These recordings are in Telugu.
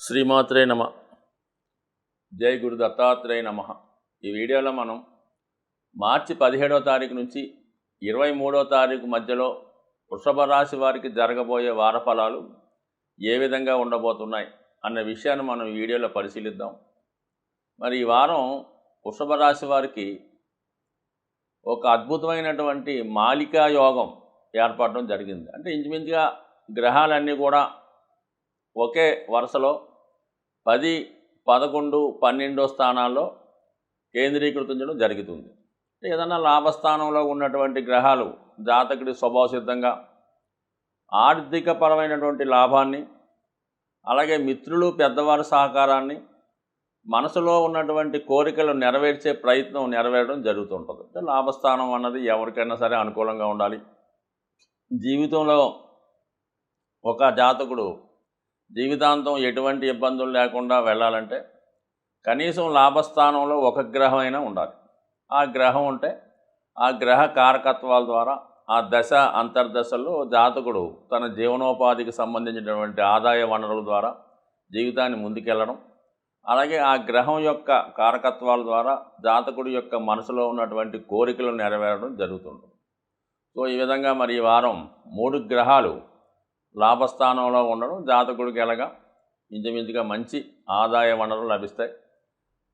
శ్రీమాత్రే నమ. జై గురు దత్తాత్రేయ నమ. ఈ వీడియోలో మనం మార్చి 17వ తారీఖు నుంచి 23వ తారీఖు మధ్యలో వృషభ రాశి వారికి జరగబోయే వార ఫలాలు ఏ విధంగా ఉండబోతున్నాయి అన్న విషయాన్ని మనం ఈ వీడియోలో పరిశీలిద్దాం. మరి ఈ వారం వృషభ రాశి వారికి ఒక అద్భుతమైనటువంటి మాలికా యోగం ఏర్పడడం జరిగింది. అంటే ఇంచుమించుగా గ్రహాలన్నీ కూడా ఒకే వరుసలో 10, 11, 12 స్థానాల్లో కేంద్రీకృతించడం జరుగుతుంది. ఏదన్నా లాభస్థానంలో ఉన్నటువంటి గ్రహాలు జాతకుడి స్వభావ సిద్ధంగా ఆర్థికపరమైనటువంటి లాభాన్ని, అలాగే మిత్రులు పెద్దవారి సహకారాన్ని, మనసులో ఉన్నటువంటి కోరికలు నెరవేర్చే ప్రయత్నం నెరవేరడం జరుగుతుంటుంది. అంటే లాభస్థానం అన్నది ఎవరికైనా సరే అనుకూలంగా ఉండాలి. జీవితంలో ఒక జాతకుడు జీవితాంతం ఎటువంటి ఇబ్బందులు లేకుండా వెళ్ళాలంటే కనీసం లాభస్థానంలో ఒక గ్రహం అయినా ఉండాలి. ఆ గ్రహం ఉంటే ఆ గ్రహ కారకత్వాల ద్వారా ఆ దశ అంతర్దశల్లో జాతకుడు తన జీవనోపాధికి సంబంధించినటువంటి ఆదాయ వనరుల ద్వారా జీవితాన్ని ముందుకెళ్ళడం, అలాగే ఆ గ్రహం యొక్క కారకత్వాల ద్వారా జాతకుడి యొక్క మనసులో ఉన్నటువంటి కోరికలు నెరవేరడం జరుగుతుంటుంది. సో ఈ విధంగా మరి ఈ వారం 3 గ్రహాలు లాభస్థానంలో ఉండడం జాతకుడికి ఎలాగా ఇంచుమించుగా మంచి ఆదాయ వనరులు లభిస్తాయి.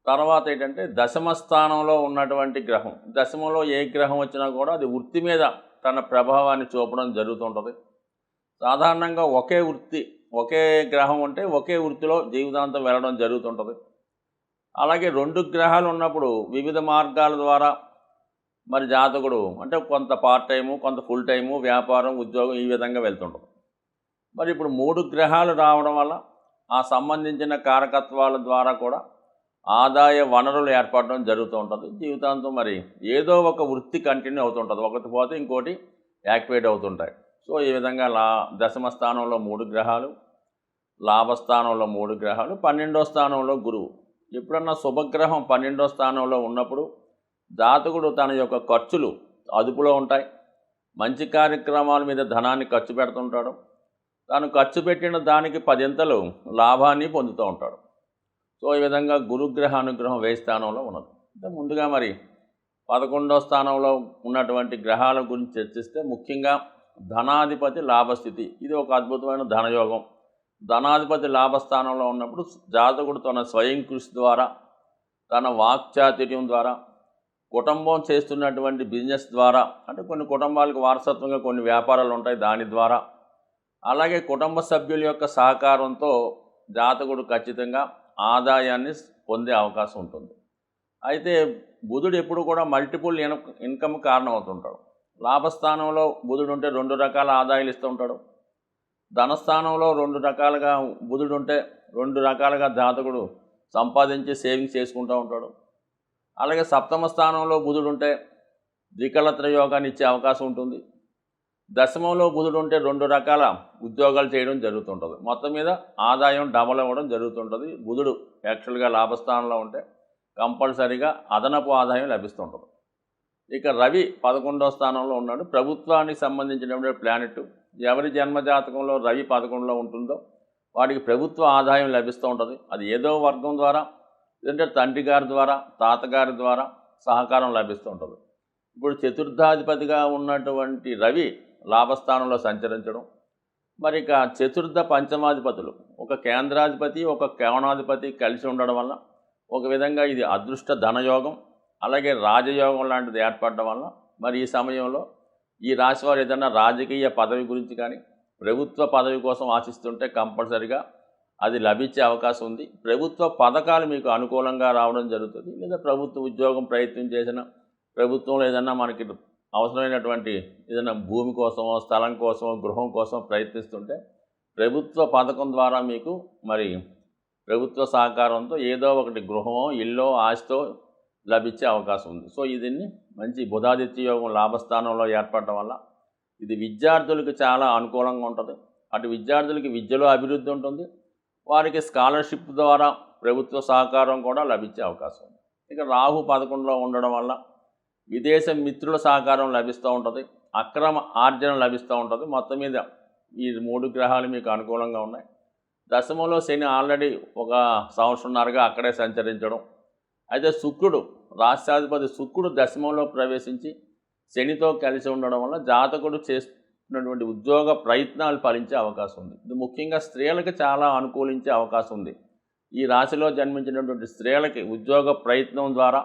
తర్వాత ఏంటంటే దశమ స్థానంలో ఉన్నటువంటి గ్రహం, దశమంలో ఏ గ్రహం వచ్చినా కూడా అది వృత్తి మీద తన ప్రభావాన్ని చూపడం జరుగుతుంటుంది. సాధారణంగా ఒకే గ్రహం ఉంటే ఒకే వృత్తిలో జీవితాంతం వెళ్ళడం జరుగుతుంటుంది. అలాగే 2 గ్రహాలు ఉన్నప్పుడు వివిధ మార్గాల ద్వారా మరి జాతకుడు అంటే కొంత పార్ట్ టైము, కొంత ఫుల్ టైము, వ్యాపారం, ఉద్యోగం ఈ విధంగా వెళ్తుంటుంది. మరి ఇప్పుడు 3 గ్రహాలు రావడం వల్ల ఆ సంబంధించిన కారకత్వాల ద్వారా కూడా ఆదాయ వనరులు ఏర్పడడం జరుగుతూ ఉంటుంది. జీవితాంతం మరి ఏదో ఒక వృత్తి కంటిన్యూ అవుతుంటుంది, ఒకటి పోతే ఇంకోటి యాక్టివేట్ అవుతుంటాయి. సో ఈ విధంగా దశమ స్థానంలో 3 గ్రహాలు, లాభస్థానంలో 3 గ్రహాలు, 12వ స్థానంలో గురువు. ఎప్పుడన్నా శుభగ్రహం 12వ స్థానంలో ఉన్నప్పుడు జాతకుడు తన యొక్క ఖర్చులు అదుపులో ఉంటాయి. మంచి కార్యక్రమాల మీద ధనాన్ని ఖర్చు పెడుతుంటాడు. తాను ఖర్చు పెట్టిన దానికి 10 లాభాన్ని పొందుతూ ఉంటాడు. సో ఈ విధంగా గురుగ్రహ అనుగ్రహం 1000 స్థానంలో ఉన్నది. అంటే ముందుగా మరి 11వ స్థానంలో ఉన్నటువంటి గ్రహాల గురించి చర్చిస్తే ముఖ్యంగా ధనాధిపతి లాభస్థితి, ఇది ఒక అద్భుతమైన ధనయోగం. ధనాధిపతి లాభస్థానంలో ఉన్నప్పుడు జాతకుడు తన స్వయం కృషి ద్వారా, తన వాక్చాతుర్యం ద్వారా, కుటుంబం చేస్తున్నటువంటి బిజినెస్ ద్వారా, అంటే కొన్ని కుటుంబాలకు వారసత్వంగా కొన్ని వ్యాపారాలు ఉంటాయి, దాని ద్వారా, అలాగే కుటుంబ సభ్యుల యొక్క సహకారంతో జాతకుడు ఖచ్చితంగా ఆదాయాన్ని పొందే అవకాశం ఉంటుంది. అయితే బుధుడు ఎప్పుడు కూడా మల్టిపుల్ ఇన్కమ్ కారణం అవుతుంటాడు. లాభస్థానంలో బుధుడు ఉంటే 2 రకాల ఆదాయాలు ఇస్తూ ఉంటాడు. ధనస్థానంలో 2 రకాలుగా బుధుడు ఉంటే 2 రకాలుగా జాతకుడు సంపాదించి సేవింగ్స్ చేసుకుంటూ ఉంటాడు. అలాగే సప్తమ స్థానంలో బుధుడు ఉంటే ద్వికళత్ర యోగాన్ని ఇచ్చే అవకాశం ఉంటుంది. దశమంలో బుధుడు ఉంటే 2 రకాల ఉద్యోగాలు చేయడం జరుగుతుంటుంది. మొత్తం మీద ఆదాయం డబల్ అవ్వడం జరుగుతుంటుంది. బుధుడు యాక్చువల్గా లాభస్థానంలో ఉంటే కంపల్సరీగా అదనపు ఆదాయం లభిస్తుంటుంది. ఇక రవి 11వ స్థానంలో ఉన్నాడు. ప్రభుత్వానికి సంబంధించినటువంటి ప్లానెట్. ఎవరి జన్మజాతకంలో రవి 11లో ఉంటుందో వాడికి ప్రభుత్వ ఆదాయం లభిస్తూ ఉంటుంది. అది ఏదో వర్గం ద్వారా, లేదంటే తండ్రి గారి ద్వారా, తాతగారి ద్వారా సహకారం లభిస్తూ ఉంటుంది. ఇప్పుడు చతుర్థాధిపతిగా ఉన్నటువంటి రవి లాభస్థానంలో సంచరించడం, మరి ఇక చతుర్థ పంచమాధిపతులు ఒక కేంద్రాధిపతి, ఒక కోణాధిపతి కలిసి ఉండడం వల్ల ఒక విధంగా ఇది అదృష్ట ధనయోగం, అలాగే రాజయోగం లాంటిది ఏర్పడడం వల్ల మరి ఈ సమయంలో ఈ రాశి వారు ఏదైనా రాజకీయ పదవి గురించి కానీ ప్రభుత్వ పదవి కోసం ఆశిస్తుంటే కంపల్సరిగా అది లభించే అవకాశం ఉంది. ప్రభుత్వ పథకాలు మీకు అనుకూలంగా రావడం జరుగుతుంది. లేదా ప్రభుత్వ ఉద్యోగం ప్రయత్నం చేసిన, ప్రభుత్వంలో ఏదన్నా మనకి అవసరమైనటువంటి ఏదైనా భూమి కోసమో, స్థలం కోసమో, గృహం కోసం ప్రయత్నిస్తుంటే ప్రభుత్వ పథకం ద్వారా మీకు మరి ప్రభుత్వ సహకారంతో ఏదో ఒకటి గృహమో, ఇల్లో, ఆస్తో లభించే అవకాశం ఉంది. సో దీన్ని మంచి బుధాదిత్య యోగం లాభస్థానంలో ఏర్పడటం వల్ల ఇది విద్యార్థులకు చాలా అనుకూలంగా ఉంటుంది. అటు విద్యార్థులకి విద్యలో అభివృద్ధి ఉంటుంది, వారికి స్కాలర్షిప్ ద్వారా ప్రభుత్వ సహకారం కూడా లభించే అవకాశం ఉంది. ఇక రాహు 11లో ఉండడం వల్ల విదేశ మిత్రుల సహకారం లభిస్తూ ఉంటుంది, అక్రమ ఆర్జన లభిస్తూ ఉంటుంది. మొత్తం మీద ఈ 3 గ్రహాలు మీకు అనుకూలంగా ఉన్నాయి. దశమంలో శని ఆల్రెడీ ఒక సంవత్సరంన్నరగా అక్కడే సంచరించడం. అయితే శుక్రుడు, రాష్ట్రాధిపతి శుక్రుడు దశమంలో ప్రవేశించి శనితో కలిసి ఉండడం వల్ల జాతకుడు చేస్తున్నటువంటి ఉద్యోగ ప్రయత్నాలు ఫలించే అవకాశం ఉంది. ఇది ముఖ్యంగా స్త్రీలకు చాలా అనుకూలించే అవకాశం ఉంది. ఈ రాశిలో జన్మించినటువంటి స్త్రీలకి ఉద్యోగ ప్రయత్నం ద్వారా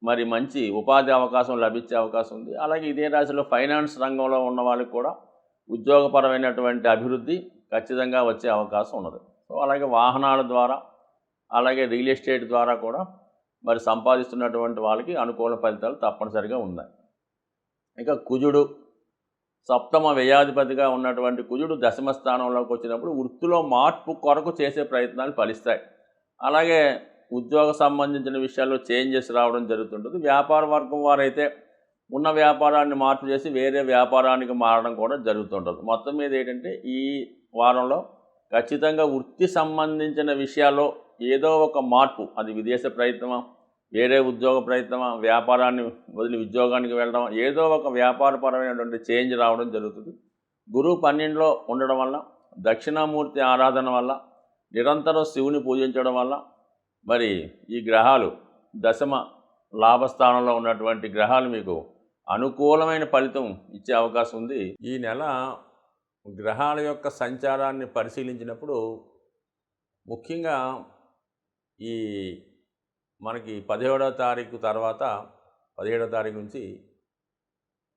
మరి మంచి ఉపాధి అవకాశం లభించే అవకాశం ఉంది. అలాగే ఇదే రాశిలో ఫైనాన్స్ రంగంలో ఉన్న వాళ్ళకి కూడా ఉద్యోగపరమైనటువంటి అభివృద్ధి ఖచ్చితంగా వచ్చే అవకాశం ఉన్నది. సో అలాగే వాహనాల ద్వారా, అలాగే రియల్ ఎస్టేట్ ద్వారా కూడా మరి సంపాదిస్తున్నటువంటి వాళ్ళకి అనుకూల ఫలితాలు తప్పనిసరిగా ఉన్నాయి. ఇక కుజుడు, సప్తమ వ్యయాధిపతిగా ఉన్నటువంటి కుజుడు దశమ స్థానంలోకి వచ్చినప్పుడు వృత్తిలో మార్పు కొరకు చేసే ప్రయత్నాలు ఫలిస్తాయి. అలాగే ఉద్యోగ సంబంధించిన విషయాల్లో చేంజెస్ రావడం జరుగుతుంటుంది. వ్యాపార వర్గం వారైతే ఉన్న వ్యాపారాన్ని మార్పు చేసి వేరే వ్యాపారానికి మారడం కూడా జరుగుతుంటుంది. మొత్తం మీద ఏంటంటే ఈ వారంలో ఖచ్చితంగా వృత్తి సంబంధించిన విషయాల్లో ఏదో ఒక మార్పు, అది విదేశ ప్రయత్నమా, వేరే ఉద్యోగ ప్రయత్నమా, వ్యాపారాన్ని వదిలి ఉద్యోగానికి వెళ్ళడం, ఏదో ఒక వ్యాపారపరమైనటువంటి చేంజ్ రావడం జరుగుతుంది. గురువు 12లో ఉండడం వల్ల, దక్షిణామూర్తి ఆరాధన వల్ల, నిరంతరం శివుని పూజించడం వల్ల మరి ఈ గ్రహాలు దశమ లాభస్థానంలో ఉన్నటువంటి గ్రహాలు మీకు అనుకూలమైన ఫలితం ఇచ్చే అవకాశం ఉంది. ఈ నెల గ్రహాల యొక్క సంచారాన్ని పరిశీలించినప్పుడు ముఖ్యంగా ఈ మనకి 17వ తారీఖు తర్వాత 17వ తారీఖు నుంచి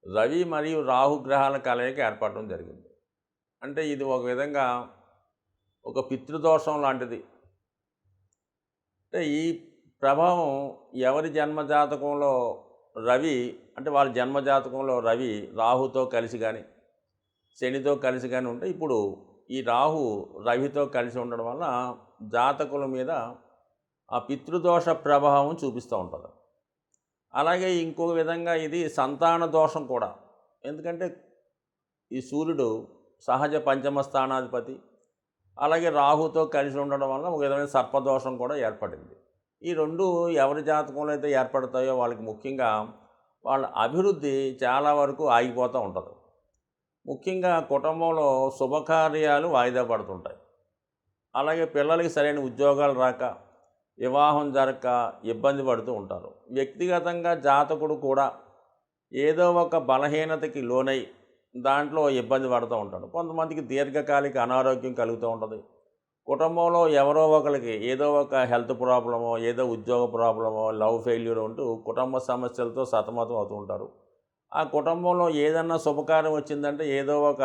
రవి మరియు రాహు గ్రహాల కలయిక ఏర్పడడం జరిగింది. అంటే ఇది ఒక విధంగా ఒక పితృదోషం లాంటిది. అంటే ఈ ప్రభావం ఎవరి జన్మజాతకంలో రవి, అంటే వాళ్ళ జన్మజాతకంలో రవి రాహుతో కలిసి కానీ శనితో కలిసి కానీ ఉంటే, ఇప్పుడు ఈ రాహు రవితో కలిసి ఉండడం వల్ల జాతకుల మీద ఆ పితృదోష ప్రభావం చూపిస్తూ ఉంటుంది. అలాగే ఇంకొక విధంగా ఇది సంతాన దోషం కూడా. ఎందుకంటే ఈ సూర్యుడు సహజ పంచమ స్థానాధిపతి, అలాగే రాహుతో కలిసి ఉండడం వల్ల ఒక విధమైన సర్పదోషం కూడా ఏర్పడింది. ఈ రెండు ఎవరి జాతకంలో అయితే ఏర్పడతాయో వాళ్ళకి ముఖ్యంగా వాళ్ళ అభివృద్ధి చాలా వరకు ఆగిపోతూ ఉంటుంది. ముఖ్యంగా కుటుంబంలో శుభకార్యాలు వాయిదా పడుతుంటాయి. అలాగే పిల్లలకి సరైన ఉద్యోగాలు రాక, వివాహం జరగక ఇబ్బంది పడుతూ ఉంటారు. వ్యక్తిగతంగా జాతకుడు కూడా ఏదో ఒక బలహీనతకి లోనై దాంట్లో ఇబ్బంది పడుతూ ఉంటాడు. కొంతమందికి దీర్ఘకాలిక అనారోగ్యం కలుగుతూ ఉంటుంది. కుటుంబంలో ఎవరో ఒకరికి ఏదో ఒక హెల్త్ ప్రాబ్లమో, ఏదో ఉద్యోగ ప్రాబ్లమో, లవ్ ఫెయిల్యూర్ ఉంటూ కుటుంబ సమస్యలతో సతమతం అవుతూ ఉంటారు. ఆ కుటుంబంలో ఏదన్నా శుభకార్యం వచ్చిందంటే ఏదో ఒక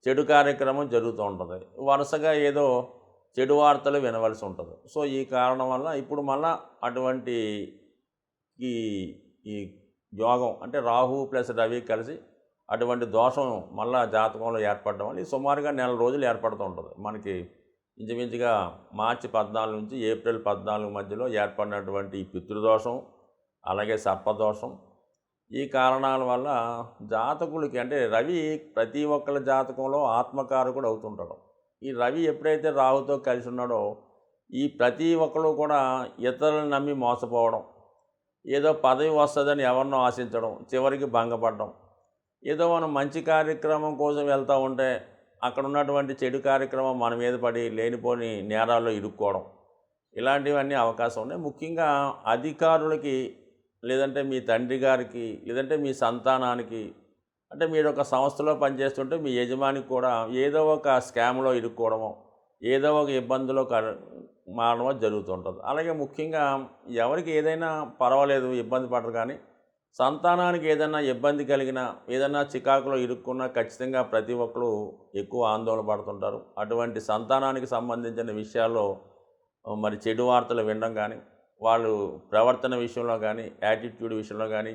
చెడు కార్యక్రమం జరుగుతూ ఉంటుంది. వరుసగా ఏదో చెడు వార్తలు వినవలసి ఉంటుంది. సో ఈ కారణం వల్ల ఇప్పుడు మళ్ళా అటువంటి ఈ ఈ యోగం, అంటే రాహు ప్లస్ రవి కలిసి అటువంటి దోషం మళ్ళా జాతకంలో ఏర్పడడం వల్ల సుమారుగా నెల రోజులు ఏర్పడుతూ ఉంటుంది. మనకి ఇంచుమించుగా మార్చి 14 నుంచి ఏప్రిల్ 14 మధ్యలో ఏర్పడినటువంటి ఈ పితృదోషం, అలాగే సర్పదోషం, ఈ కారణాల వల్ల జాతకులకి, అంటే రవి ప్రతి ఒక్కరి జాతకంలో ఆత్మకారకుడు అవుతుంటాడు. ఈ రవి ఎప్పుడైతే రాహుతో కలిసి ఉన్నాడో ఈ ప్రతి ఒక్కరు కూడా ఇతరులను నమ్మి మోసపోవడం, ఏదో పదవి వస్తుందని ఎవరినో ఆశించడం, చివరికి భంగపడడం, ఏదో మనం మంచి కార్యక్రమం కోసం వెళ్తూ ఉంటే అక్కడ ఉన్నటువంటి చెడు కార్యక్రమం మన మీద పడి లేనిపోని నేరాల్లో ఇరుక్కోవడం, ఇలాంటివన్నీ అవకాశం ఉన్నాయి. ముఖ్యంగా అధికారులకి, లేదంటే మీ తండ్రి గారికి, లేదంటే మీ సంతానానికి, అంటే మీరు ఒక సంస్థలో పనిచేస్తుంటే మీ యజమానికి కూడా ఏదో ఒక స్కామ్లో ఇరుక్కోవడమో, ఏదో ఒక ఇబ్బందులో మారడమో జరుగుతుంటుంది. అలాగే ముఖ్యంగా ఎవరికి ఏదైనా పర్వాలేదు, ఇబ్బంది పడరు, కానీ సంతానానికి ఏదైనా ఇబ్బంది కలిగినా, ఏదైనా చికాకులో ఇరుక్కున్నా ఖచ్చితంగా ప్రతి ఒక్కరు ఎక్కువ ఆందోళన పడుతుంటారు. అటువంటి సంతానానికి సంబంధించిన విషయాల్లో మరి చెడు వార్తలు వినడం కానీ, వాళ్ళు ప్రవర్తన విషయంలో కానీ, యాటిట్యూడ్ విషయంలో కానీ,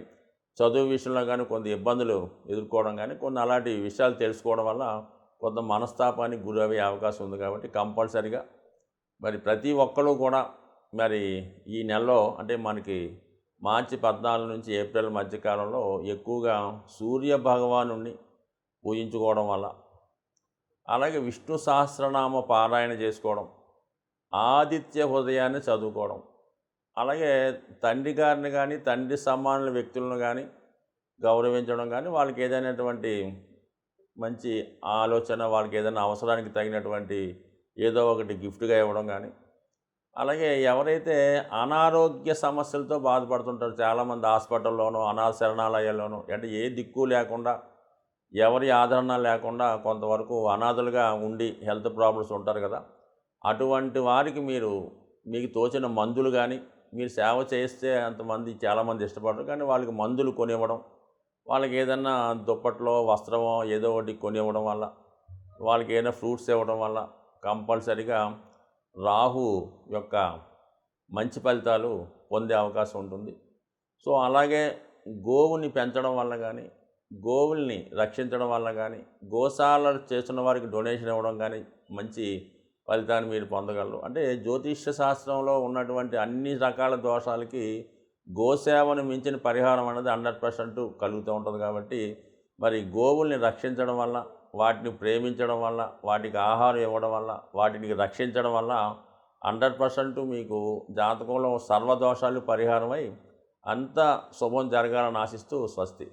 చదువు విషయంలో కానీ కొంత ఇబ్బందులు ఎదుర్కోవడం కానీ, కొన్ని అలాంటి విషయాలు తెలుసుకోవడం వల్ల కొంత మనస్తాపానికి గురయ్యే అవకాశం ఉంది. కాబట్టి కంపల్సరిగా మరి ప్రతి ఒక్కరు కూడా మరి ఈ నెలలో, అంటే మనకి మార్చి 14 నుంచి ఏప్రిల్ మధ్యకాలంలో ఎక్కువగా సూర్య భగవానుణ్ణి పూజించుకోవడం వల్ల, అలాగే విష్ణు సహస్రనామ పారాయణ చేసుకోవడం, ఆదిత్య హృదయాన్ని చదువుకోవడం, అలాగే తండ్రి గారిని కానీ, తండ్రి సమానుల వ్యక్తులను కానీ గౌరవించడం కానీ, వాళ్ళకి ఏదైనటువంటి మంచి ఆలోచన, వాళ్ళకి ఏదైనా అవసరానికి తగినటువంటి ఏదో ఒకటి గిఫ్ట్గా ఇవ్వడం కానీ, అలాగే ఎవరైతే అనారోగ్య సమస్యలతో బాధపడుతుంటారో చాలామంది హాస్పిటల్లోనూ అనాథ శరణాలయాల్లోనూ అంటే ఏ దిక్కు లేకుండా ఎవరి ఆదరణ లేకుండా కొంతవరకు అనాథలుగా ఉండి హెల్త్ ప్రాబ్లమ్స్ ఉంటారు కదా, అటువంటి వారికి మీకు తోచిన మందులు కానీ మీరు సేవ చేస్తే అంతమంది చాలామంది ఇష్టపడరు, కానీ వాళ్ళకి మందులు కొనివ్వడం, వాళ్ళకి ఏదన్నా దుప్పట్లో వస్త్రమో ఏదో ఒకటి కొనివ్వడం వల్ల, వాళ్ళకి ఏదైనా ఫ్రూట్స్ ఇవ్వడం వల్ల కంపల్సరిగా రాహు యొక్క మంచి ఫలితాలు పొందే అవకాశం ఉంటుంది. సో అలాగే గోవుని పెంచడం వల్ల కానీ, గోవుల్ని రక్షించడం వల్ల కానీ, గోశాల చేస్తున్న వారికి డొనేషన్ ఇవ్వడం కానీ మంచి ఫలితాన్ని మీరు పొందగలరు. అంటే జ్యోతిష్య శాస్త్రంలో ఉన్నటువంటి అన్ని రకాల దోషాలకి గోసేవను మించిన పరిహారం అనేది 100% కలుగుతూ ఉంటుంది. కాబట్టి మరి గోవుల్ని రక్షించడం వల్ల, వాటిని ప్రేమించడం వల్ల, వాటికి ఆహారం ఇవ్వడం వల్ల, వాటిని రక్షించడం వల్ల 100% మీకు జాతకంలో సర్వదోషాలు పరిహారమై అంతా శుభం జరగాలని ఆశిస్తూ స్వస్తి.